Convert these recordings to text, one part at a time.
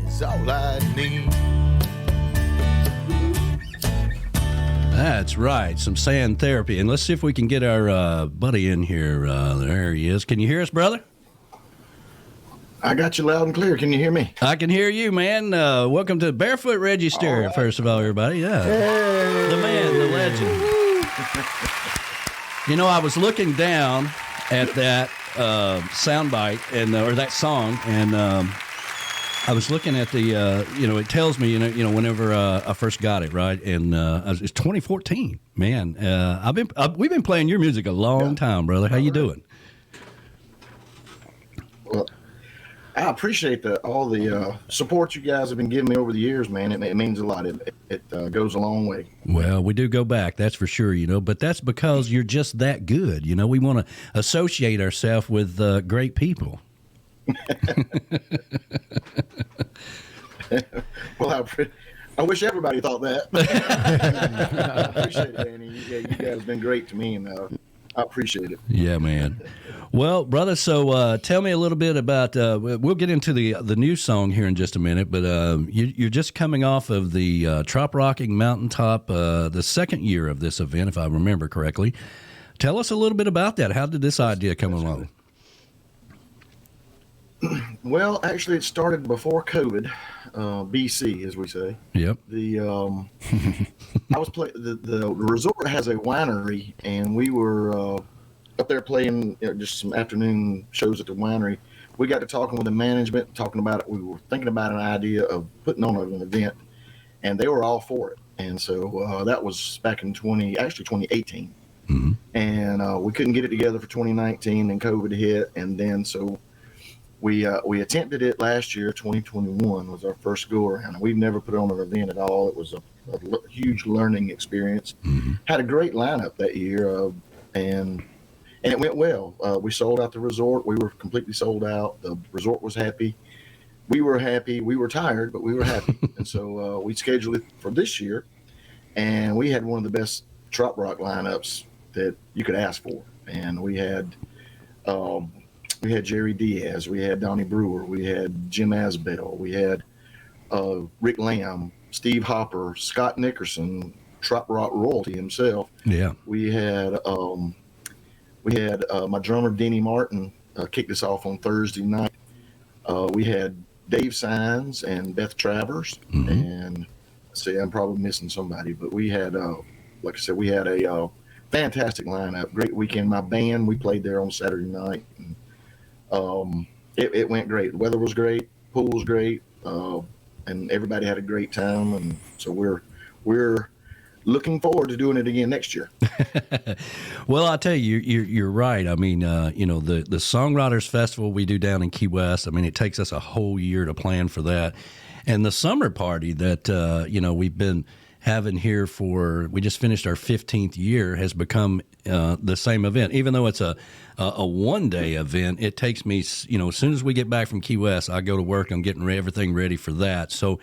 is all I need. That's right, some sand therapy. And let's see if we can get our buddy in here. There he is. Can you hear us, brother? I got you loud and clear. Can you hear me? I can hear you, man. Welcome to Barefoot Reggie Stereo, right. First of all, everybody. Yeah. Hey. The man, the legend. You know, I was looking down at that soundbite and or that song, and I was looking at the, it tells me, whenever I first got it, right? And it's 2014, man. We've been playing your music a long time, brother. How you doing? Well, I appreciate all the support you guys have been giving me over the years, man. It means a lot. It goes a long way. Well, we do go back, that's for sure, but that's because you're just that good. We want to associate ourselves with great people. Well, I wish everybody thought that. I appreciate it, Danny. You guys have been great to me, and I appreciate it. Yeah, man. Well, brother, so tell me a little bit about, we'll get into the new song here in just a minute, but you're just coming off of the Trop Rocking Mountaintop, the second year of this event, if I remember correctly. Tell us a little bit about that. How did this idea come along? Well, actually, it started before COVID, BC, as we say. Yep. The resort has a winery, and we were up there playing just some afternoon shows at the winery. We got to talking with the management, talking about it. We were thinking about an idea of putting on an event, and they were all for it. And so that was back in 2018. Mm-hmm. And we couldn't get it together for 2019, and COVID hit, and then so. We attempted it last year. 2021 was our first go around, and we've never put on an event at all. It was a huge learning experience. Mm-hmm. Had a great lineup that year, and it went well. We sold out the resort. We were completely sold out. The resort was happy. We were happy. We were tired, but we were happy. And so we scheduled it for this year, and we had one of the best trop rock lineups that you could ask for. And we had Jerry Diaz, we had Donnie Brewer, we had Jim Asbell, we had Rick Lamb, Steve Hopper, Scott Nickerson, Trop Rock royalty himself. Yeah. We had my drummer Denny Martin kicked us off on Thursday night. We had Dave Sines and Beth Travers, mm-hmm. and see, I'm probably missing somebody, but we had, like I said, we had a fantastic lineup, great weekend. My band, we played there on Saturday night. And, it went great. The weather was great, pool was great, and everybody had a great time. And so we're looking forward to doing it again next year. Well, I'll tell you, you're right. I mean, the Songwriters Festival we do down in Key West, I mean, it takes us a whole year to plan for that. And the summer party that, we've been having here we just finished our 15th year, has become the same event. Even though it's a one-day event, it takes me, as soon as we get back from Key West, I go to work. I'm getting everything ready for that. So,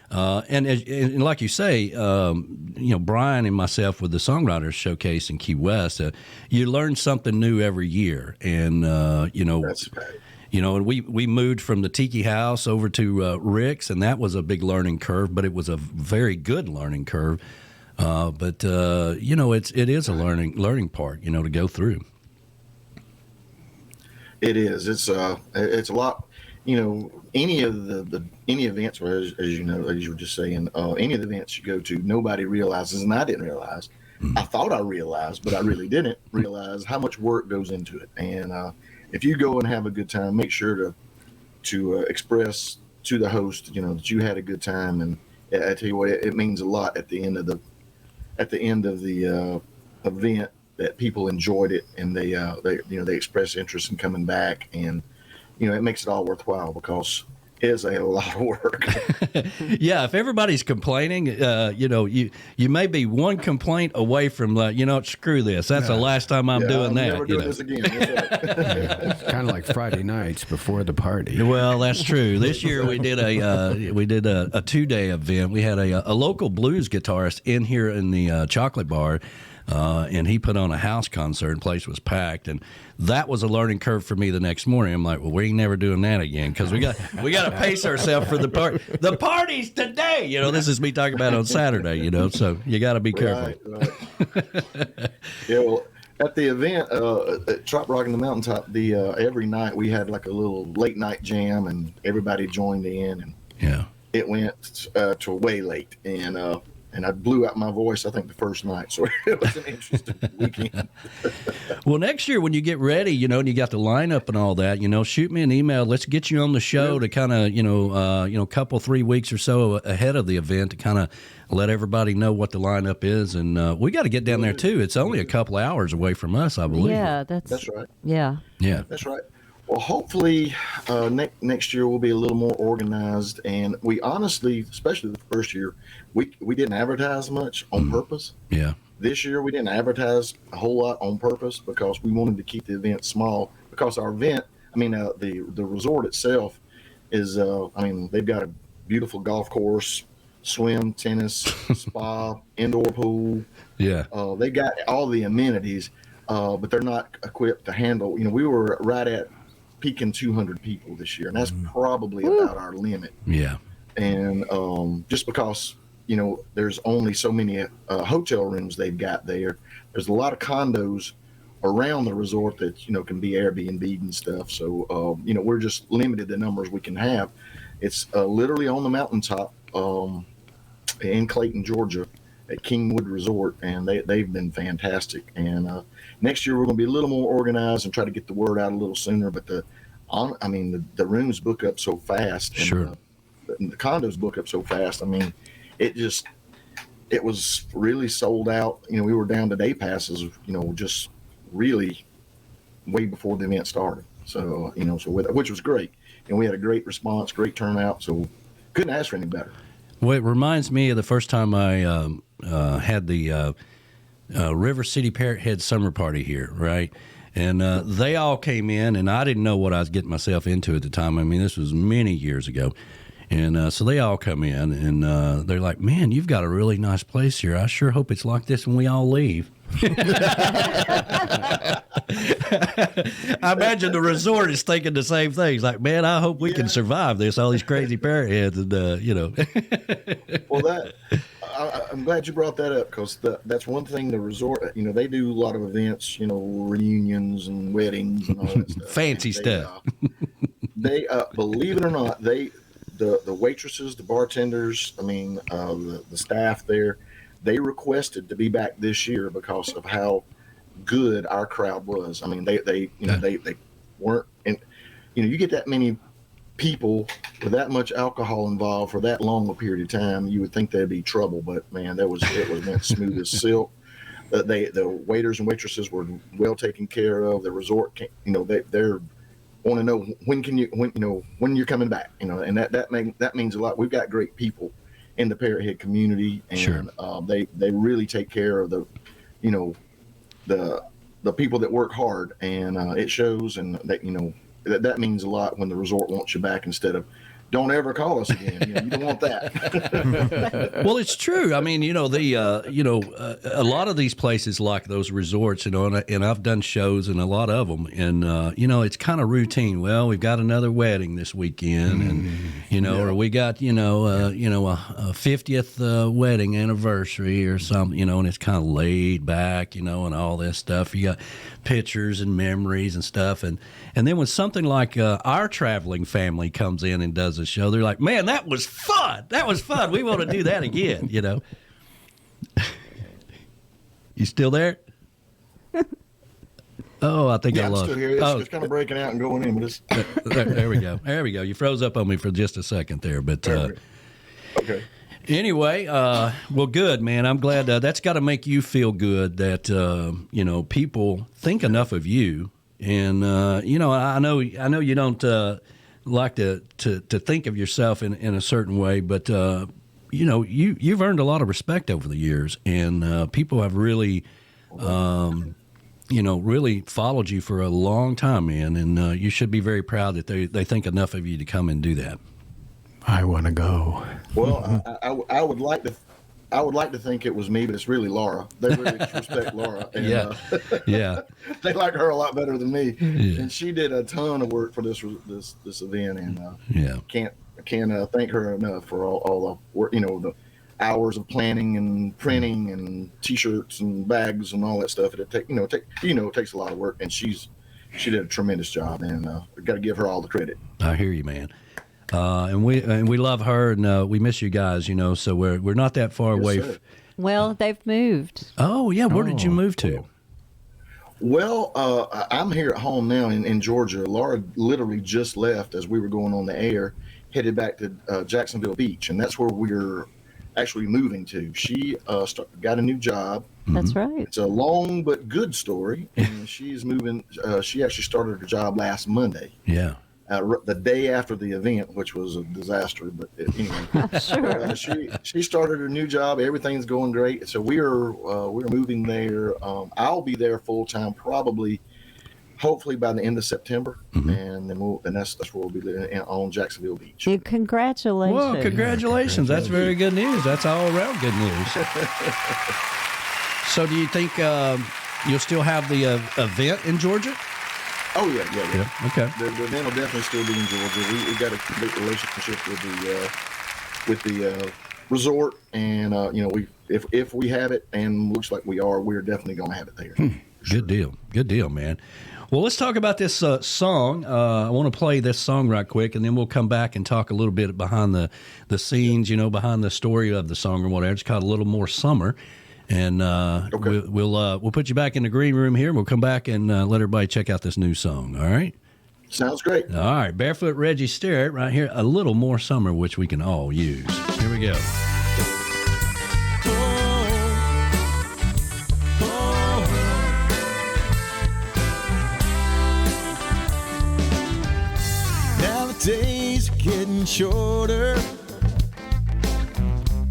and like you say, Brian and myself with the Songwriters Showcase in Key West, you learn something new every year. And, That's right. And we moved from the Tiki House over to Rick's, and that was a big learning curve, but it was a very good learning curve. But it is a learning part, to go through. It is. It's a lot. Any events, as you were just saying, any of the events you go to, nobody realizes, and I didn't realize. Mm-hmm. I thought I realized, but I really didn't realize how much work goes into it. And if you go and have a good time, make sure to express to the host, that you had a good time. And I tell you what, it means a lot at the end of the event that people enjoyed it, and they express interest in coming back, and it makes it all worthwhile, because it is a lot of work. Yeah, if everybody's complaining, you may be one complaint away from screw this. That's the last time I'm doing that. Never doing this again. It's kind of like Friday nights before the party. Well, that's true. This year we did a 2-day event. We had a local blues guitarist in here in the chocolate bar. and he put on a house concert, and the place was packed, and that was a learning curve for me the next morning. I'm like, well, we ain't never doing that again, because we got to pace ourselves for the party's today. This is me talking about on Saturday. So you got to be careful. Right. Yeah, well, at the event at Trop Rock in the Mountaintop, every night we had like a little late night jam, and everybody joined in, and it went to way late, and I blew out my voice, I think, the first night. So it was an interesting weekend. Well, next year when you get ready, and you got the lineup and all that, shoot me an email. Let's get you on the show to kind of, couple 3 weeks or so ahead of the event to kind of let everybody know what the lineup is. And we got to get down there too. It's only a couple hours away from us, I believe. Yeah, that's right. Yeah. That's right. Well, hopefully next year we'll be a little more organized, and we honestly, especially the first year, we didn't advertise much on purpose. Yeah. This year we didn't advertise a whole lot on purpose because we wanted to keep the event small, because our event, the resort itself is, they've got a beautiful golf course, swim, tennis, spa, indoor pool. Yeah. They got all the amenities, but they're not equipped to handle, we were right at peaking 200 people this year, and that's probably about our limit. Yeah. And just because there's only so many hotel rooms they've got there, there's a lot of condos around the resort that can be Airbnb and stuff. So we're just limited the numbers we can have. It's literally on the mountaintop in Clayton, Georgia, at Kingwood Resort, and they've been fantastic. And next year we're going to be a little more organized and try to get the word out a little sooner. But the rooms book up so fast, and sure, the condos book up so fast. It was really sold out. We were down to day passes, just really way before the event started. So which was great, and we had a great response, great turnout. So couldn't ask for any better. Well, it reminds me of the first time I had the River City Parrot Head Summer Party here, right? And they all came in, and I didn't know what I was getting myself into at the time. This was many years ago. And so they all come in, and they're like, man, you've got a really nice place here. I sure hope it's like this when we all leave. I imagine the resort is thinking the same things. Like, man, I hope we can survive this, all these crazy parrot heads. And, Well, I'm glad you brought that up, because that's one thing the resort, they do a lot of events, reunions and weddings and all that stuff. Fancy stuff. They, believe it or not, the waitresses, the bartenders, the staff there, they requested to be back this year because of how good our crowd was. They weren't, and you get that many people with that much alcohol involved for that long a period of time, you would think there'd be trouble, but man, it was meant smooth as silk. The waiters and waitresses were well taken care of. The resort, they're want to know when you're coming back, and that means a lot. We've got great people in the Parrothead community, and sure, they really take care of the people that work hard, and it shows, and that means a lot when the resort wants you back instead of don't ever call us again. You don't want that. Well, it's true. A lot of these places like those resorts, and I've done shows in a lot of them, and it's kind of routine. Well, we've got another wedding this weekend, and or we got a 50th wedding anniversary or something, and it's kind of laid back, and all this stuff. You got pictures and memories and stuff, and then when something like our traveling family comes in and does a show, they're like, man, that was fun. We want to do that again. You still there? Oh, I think I lost. I'm still here. It's kind of breaking out and going in, but there we go. You froze up on me for just a second there, but okay. Anyway, well, good, man. I'm glad that's got to make you feel good that people think enough of you, and I know you don't like to think of yourself in a certain way, but you've earned a lot of respect over the years, and people have really really followed you for a long time, man, and you should be very proud that they think enough of you to come and do that. I want to go. Well, I would like I would like to think it was me, but it's really Laura. They really respect Laura. And, yeah. They like her a lot better than me. Yeah. And she did a ton of work for this event, and can't thank her enough for all the work. The hours of planning and printing and T-shirts and bags and all that stuff. It takes a lot of work, and she did a tremendous job, and we've got to give her all the credit. I hear you, man. And we love her, and we miss you guys. So we're not that far away. Well, they've moved. Oh yeah, where did you move to? Well, I'm here at home now in Georgia. Laura literally just left as we were going on the air, headed back to Jacksonville Beach, and that's where we're actually moving to. She got a new job. That's right. It's a long but good story, and she's moving. She actually started her job last Monday. Yeah. The day after the event, which was a disaster, but anyway. Sure. She started her new job. Everything's going great. So we're moving there. I'll be there full time, hopefully by the end of September, and then that's where we'll be living on Jacksonville Beach. Congratulations! Well, congratulations. That's very good news. That's all around good news. So, do you think you'll still have the event in Georgia? Oh yeah. Okay. The event will definitely still be in Georgia. We've got a great relationship with the resort, and if we have it, and looks like we're definitely going to have it there. Sure. Good deal, man. Well, let's talk about this song. I want to play this song right quick, and then we'll come back and talk a little bit behind the scenes, behind the story of the song or whatever. It's called A Little More Summer. And okay. we'll put you back in the green room here. We'll come back and let everybody check out this new song. All right? Sounds great. All right. Barefoot Reggie, Starrett right here. A Little More Summer, which we can all use. Here we go. Now the days are getting shorter.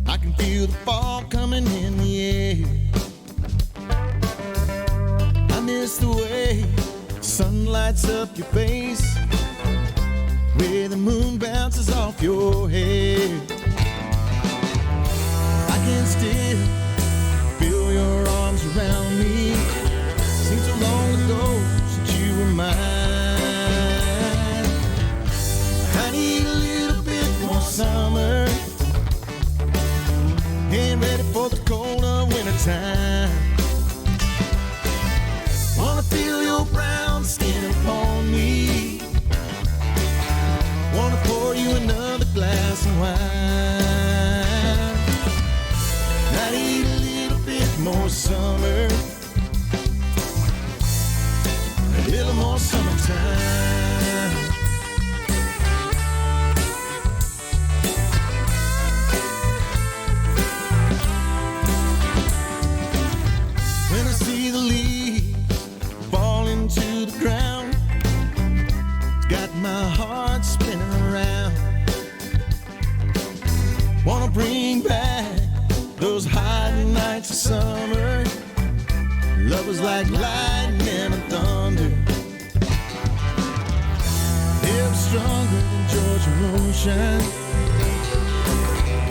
I can feel the fall coming in the air. I miss the way the sun lights up your face, where the moon bounces off your hair. I can still feel your arms around me. Seems so long ago since you were mine. I need a little bit more summer. Ain't ready for the cold of wintertime. Wanna feel your brown skin upon me. Wanna pour you another glass of wine. I need a little bit more summer, a little more summertime. When I see the leaves falling to the ground, it's got my heart spinning around. Wanna bring back those hot nights of summer. Love was like lightning and thunder. It was stronger than Georgia moonshine.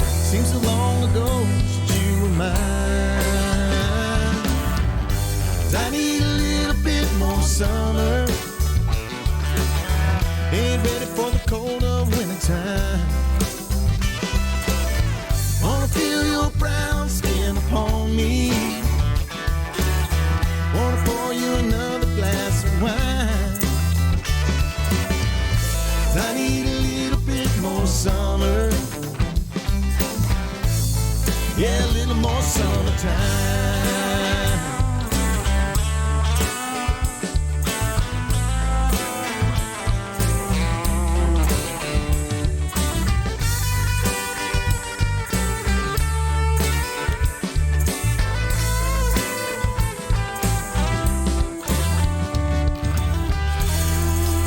Seems so long ago since you were mine. I need a little bit more summer. Ain't ready for the cold of wintertime. Wanna feel your brown skin upon me. Wanna pour you another glass of wine. I need a little bit more summer. Yeah, a little more summertime.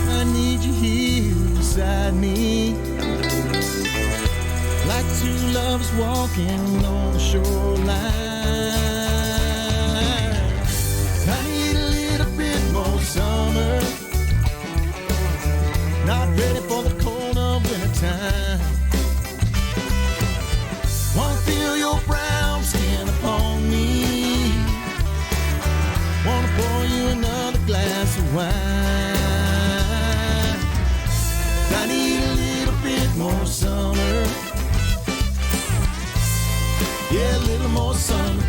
I need you here beside me, like two lovers walking on the shoreline. I need a little bit more summer, not ready for the cold of wintertime. Wanna feel your brown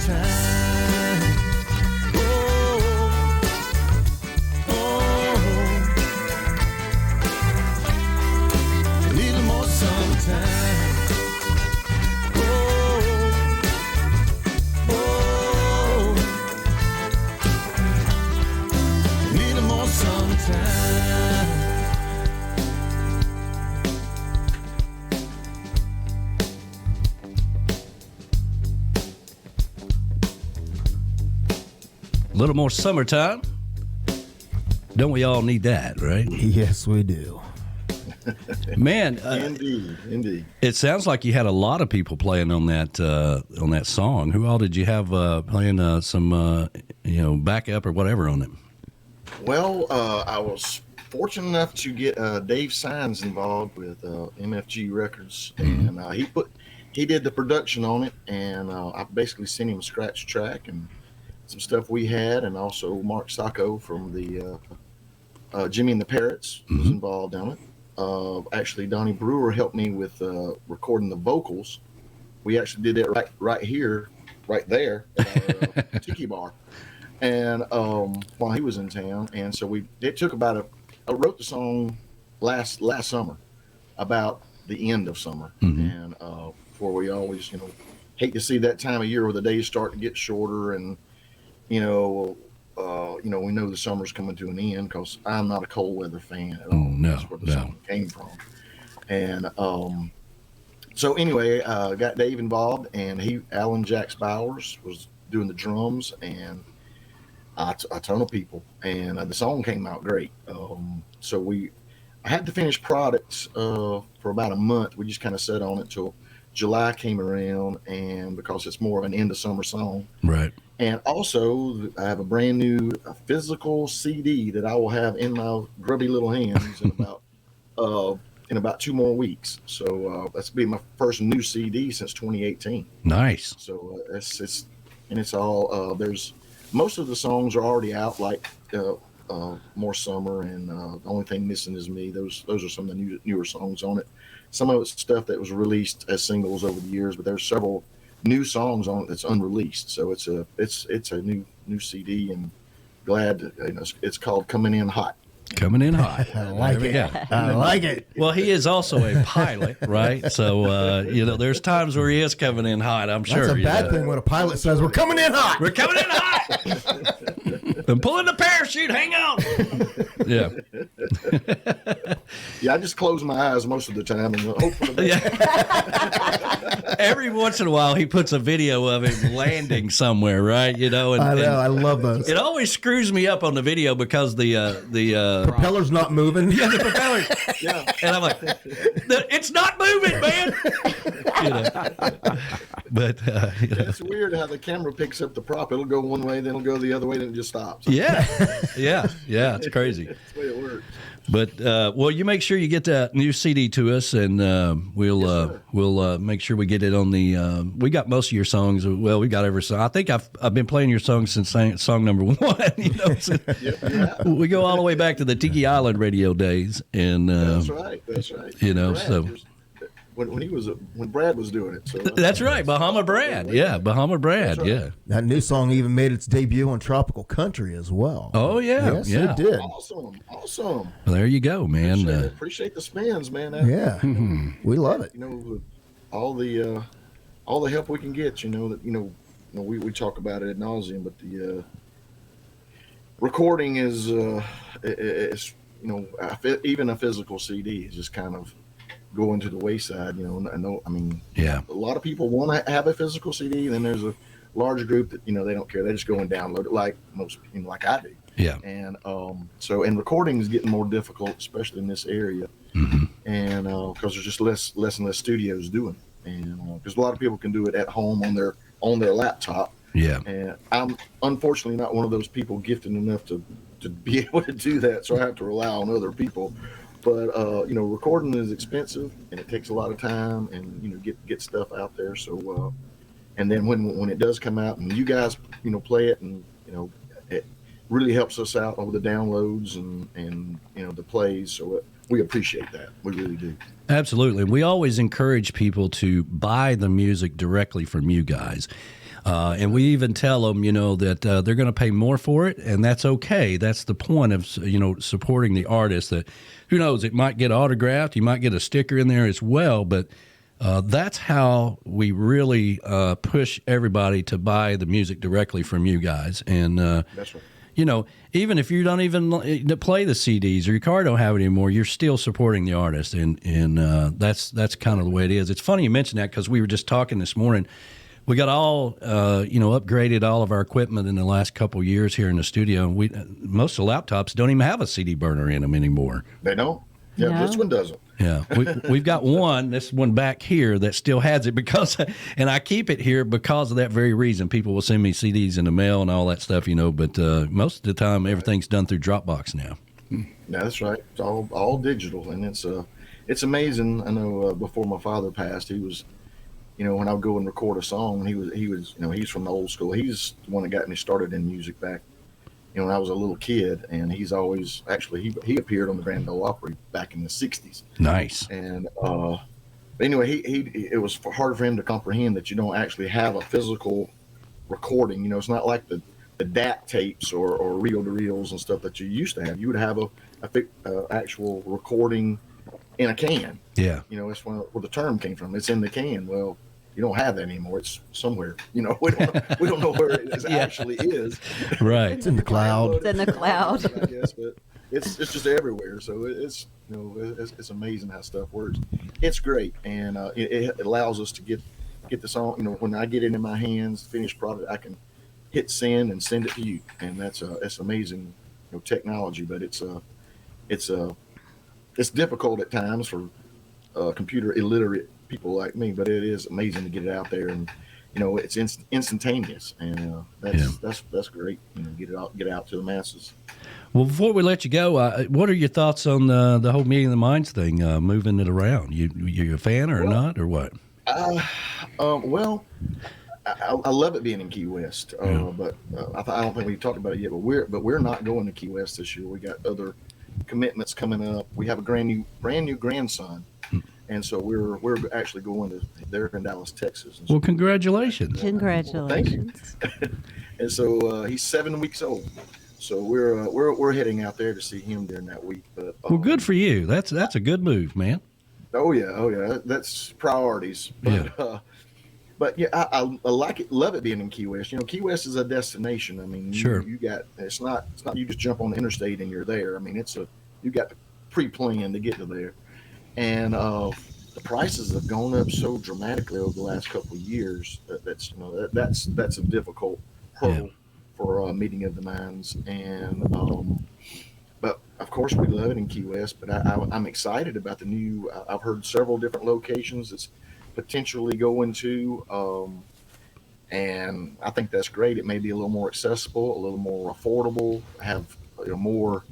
summertime. Oh, a little more summertime. A little more summertime. A little more summertime. Don't we all need that, right? Yes, we do. Man, Indeed. it sounds like you had a lot of people playing on that song. Who all did you have playing some backup or whatever on it? Well, I was fortunate enough to get Dave Sines involved with MFG Records, and he did the production on it, and I basically sent him a scratch track and some stuff we had, and also Mark Sacco from the Jimmy and the Parrots was involved on it. Actually, Donnie Brewer helped me with recording the vocals. We actually did it right here, right there at our Tiki Bar, and while he was in town, and so it took about I wrote the song last summer, about the end of summer, and before we always hate to see that time of year where the days start to get shorter, and we know the summer's coming to an end, because I'm not a cold weather fan at all. No, that's where the song came from. And so anyway, got Dave involved, and Alan Jacks Bowers was doing the drums, and a ton of people, and the song came out great. So I had the finished products for about a month. We just kind of sat on it till July came around, and because it's more of an end of summer song, right? And also, I have a brand new physical CD that I will have in my grubby little hands in about 2 more weeks. So that's be my first new CD since 2018. Nice. So it's all there's most of the songs are already out, like More Summer, and The Only Thing Missing Is Me. Those are some of the newer songs on it. Some of it's stuff that was released as singles over the years, but there's several new songs on it that's unreleased. So it's a new CD, and glad it's called Coming In Hot. Coming in hot. I like it. I like it. Well, he is also a pilot, right? So there's times where he is coming in hot. I'm sure. That's a bad thing when a pilot says, "We're coming in hot." We're coming in hot. I'm pulling the parachute. Hang on. Yeah. Yeah, I just close my eyes most of the time and hope for the best. Yeah. Every once in a while, he puts a video of him landing somewhere, right? And, I know. I love those. It always screws me up on the video because the propeller's not moving. Yeah, the propeller. Yeah. And I'm like, it's not moving, man. But it's weird how the camera picks up the prop. It'll go one way, then it'll go the other way, then it just stops. Yeah. It's crazy. That's the way it works. But well, you make sure you get that new CD to us, and we'll make sure we get it on the. We got most of your songs. Well, we got every song. I think I've been playing your songs since song number 1. So we go all the way back to the Tiki Island radio days, and that's right. So. When Brad was doing it. So that's right, Bahama Brad. Yeah, Bahama Brad. Right. Yeah. That new song even made its debut on Tropical Country as well. Oh yeah, yes, it did. Awesome. Well, there you go, man. Appreciate the spins, man. We love it. All the help we can get. We talk about it ad nauseum, but the recording is even a physical CD is just kind of going to the wayside. A lot of people want to have a physical CD. Then there's a large group that they don't care. They just go and download it, like most, like I do. Yeah. And and recording is getting more difficult, especially in this area, and because there's just less and less studios doing it, and because a lot of people can do it at home on their laptop. Yeah. And I'm unfortunately not one of those people gifted enough to be able to do that, so I have to rely on other people. But recording is expensive, and it takes a lot of time, and get stuff out there. So and then when it does come out, and you guys play it, and it really helps us out over the downloads and the plays. So we appreciate that. We really do. Absolutely. We always encourage people to buy the music directly from you guys. And we even tell them, that they're going to pay more for it, and that's okay. That's the point of, supporting the artist. That, who knows, it might get autographed, you might get a sticker in there as well, but that's how we really push everybody to buy the music directly from you guys. And That's right. Even if you don't even play the CDs or your car don't have it anymore, you're still supporting the artist, and that's kind of the way it is. It's funny you mentioned that because we were just talking this morning. We got all upgraded all of our equipment in the last couple of years here in the studio, and most of the laptops don't even have a CD burner in them anymore. They don't. Yeah, No. this one doesn't. Yeah, we've got this one back here that still has it and I keep it here because of that very reason. People will send me CDs in the mail and all that stuff, but most of the time everything's done through Dropbox now. Yeah, that's right. It's all digital, and it's amazing. I know before my father passed, he was, when I would go and record a song, he was he's from the old school. He's the one that got me started in music back, when I was a little kid, and he's always he appeared on the Grand Ole Opry back in the '60s. Nice. And anyway, it was hard for him to comprehend that you don't actually have a physical recording. It's not like the DAT tapes or reel-to-reels and stuff that you used to have. You would have a actual recording in a can. Yeah. That's where the term came from. It's in the can. Well, you don't have that anymore. It's somewhere. We don't know where it actually is. Right. It's in the cloud. It's in the cloud. I guess, but it's just everywhere. So it's amazing how stuff works. It's great, and it allows us to get the song. When I get it in my hands, finished product, I can hit send and send it to you, and that's amazing, technology. But it's difficult at times for computer illiterate people like me, but it is amazing to get it out there, and it's instantaneous, and that's great. Get out to the masses. Well, before we let you go, what are your thoughts on the whole Meeting of the Minds thing, moving it around? You a fan or not, or what? Well, I love it being in Key West, but I don't think we talked about it yet. But we're not going to Key West this year. We got other commitments coming up. We have a brand new grandson. And so we're actually going to there in Dallas, Texas. Well, congratulations. Congratulations. Thank you. And so he's 7 weeks old. So we're heading out there to see him during that week. But Well, good for you. That's a good move, man. Oh yeah. That's priorities. But, but yeah, I like it, love it being in Key West. Key West is a destination. I mean, sure. It's not you just jump on the interstate and you're there. I mean, you got to pre-plan to get to there. And the prices have gone up so dramatically over the last couple of years that's a difficult hurdle for Meeting of the Minds. And but of course we love it in Key West. But I'm excited about the new. I've heard several different locations it's potentially going to, and I think that's great. It may be a little more accessible, a little more affordable, have more.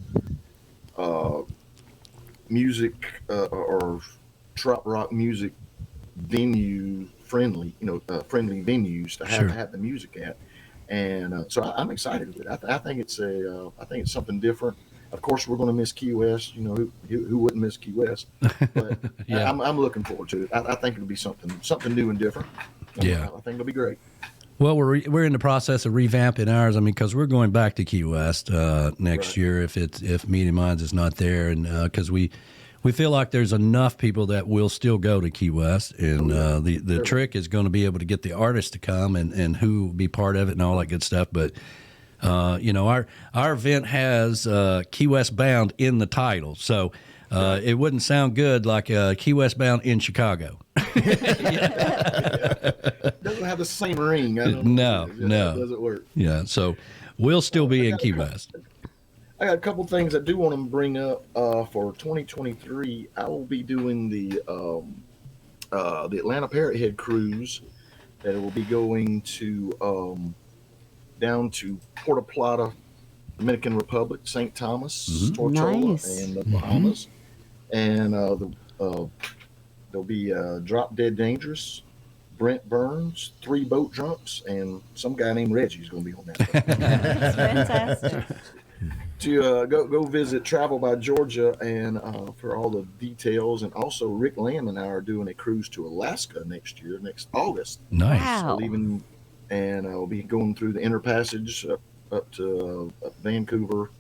Music or trop rock music venue friendly, friendly venues to have the music at, and so I'm excited with it. I think it's something different. Of course, we're going to miss Key West. Who wouldn't miss Key West? But I'm looking forward to it. I think it'll be something new and different. Yeah, I think it'll be great. Well, we're in the process of revamping ours. I mean, because we're going back to Key West next year if Meeting Minds is not there, and because we feel like there's enough people that will still go to Key West, and the trick is going to be able to get the artists to come and who will be part of it and all that good stuff. But our event has Key West Bound in the title, so it wouldn't sound good like Key West Bound in Chicago. Doesn't have the same ring. No. It doesn't work. Yeah, so we'll still be in Key West. I got a couple things I do want to bring up for 2023. I will be doing the Atlanta Parrot Head cruise that will be going to down to Puerto Plata, Dominican Republic, St. Thomas, Tortola, Nice. and the Bahamas, and there'll be Drop Dead Dangerous, Brent Burns, 3 boat drunks, and some guy named Reggie is going to be on that. That's fantastic. To go visit Travel by Georgia and for all the details, and also Rick Lamb and I are doing a cruise to Alaska next August. Nice. Wow. Leaving and we'll be going through the Inner Passage up to Vancouver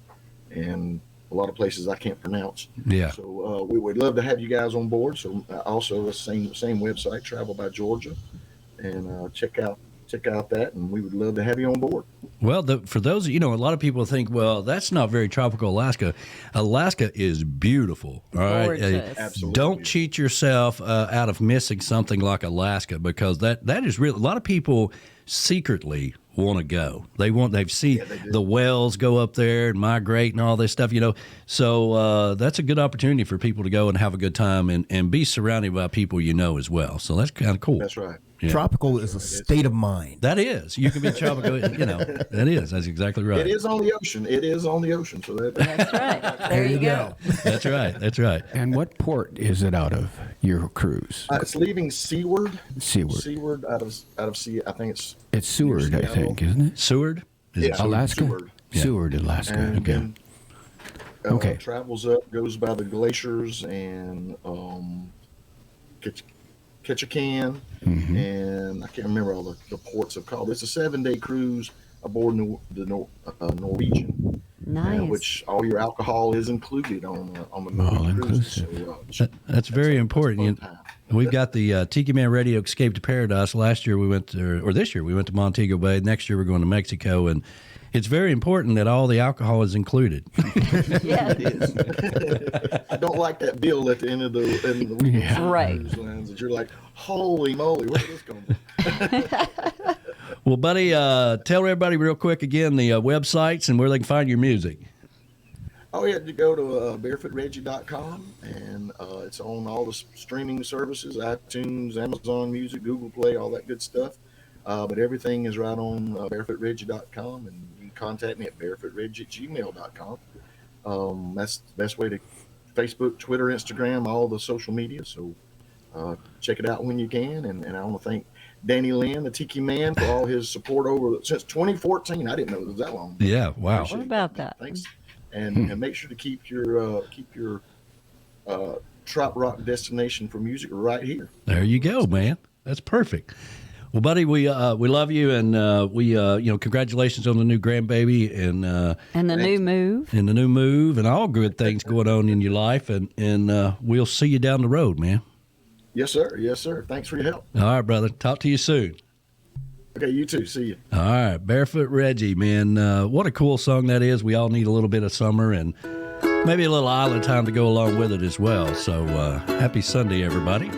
and a lot of places I can't pronounce. Yeah. So we would love to have you guys on board. So also the same website, Travel by Georgia, and check out that, and we would love to have you on board. Well, for those, a lot of people think, well, that's not very tropical Alaska. Alaska is beautiful. All right. Gorgeous. Absolutely. Don't cheat yourself out of missing something like Alaska, because that is really, a lot of people secretly want to go. They've seen the whales go up there and migrate and all this stuff, So that's a good opportunity for people to go and have a good time and be surrounded by people as well. So that's kind of cool. That's right. Yeah. Tropical is a state of mind. That is. You can be tropical, that is. That's exactly right. It is on the ocean. So That's right. There you go. That's right. That's right. And what port is it out of, your cruise? it's leaving Seaward. Seaward. Seaward out of Sea. I think It's Seward, I think, isn't it? Seward? Is it Alaska? Seward. Seward, Alaska. And Okay. then, Okay. Travels up, goes by the glaciers and Ketchikan, and I can't remember all the ports are called. It's a 7-day cruise aboard the Norwegian, Nice. which all your alcohol is included on the All Norwegian cruises. inclusive. So, That's very important. fun time. We've got the Tiki Man Radio Escape to Paradise. Last year we went to, or this year we went to Montego Bay. Next year we're going to Mexico, and it's very important that all the alcohol is included. Yeah. It is. I don't like that bill at the end of the week. Yeah. Right. That you're like, holy moly, where did this come from? Well, buddy, tell everybody real quick again the websites and where they can find your music. Oh, yeah, you go to barefootreggie.com, and it's on all the streaming services, iTunes, Amazon Music, Google Play, all that good stuff. But everything is right on barefootreggie.com, and you can contact me at barefootreggie@gmail.com. That's the best way to Facebook, Twitter, Instagram, all the social media. So check it out when you can. And I want to thank Danny Lynn, the Tiki Man, for all his support since 2014. I didn't know it was that long. Yeah, wow. What about that? Thanks. And make sure to keep your trop rock destination for music right here. There you go, man. That's perfect. Well, buddy, we love you, and we congratulations on the new grandbaby and And the new move. the new move and all good things going on in your life, and we'll see you down the road, man. Yes, sir. Yes, sir. Thanks for your help. All right, brother. Talk to you soon. Okay, you too. See you. All right, Barefoot Reggie, man. What a cool song that is. We all need a little bit of summer and maybe a little island time to go along with it as well. So happy Sunday, everybody.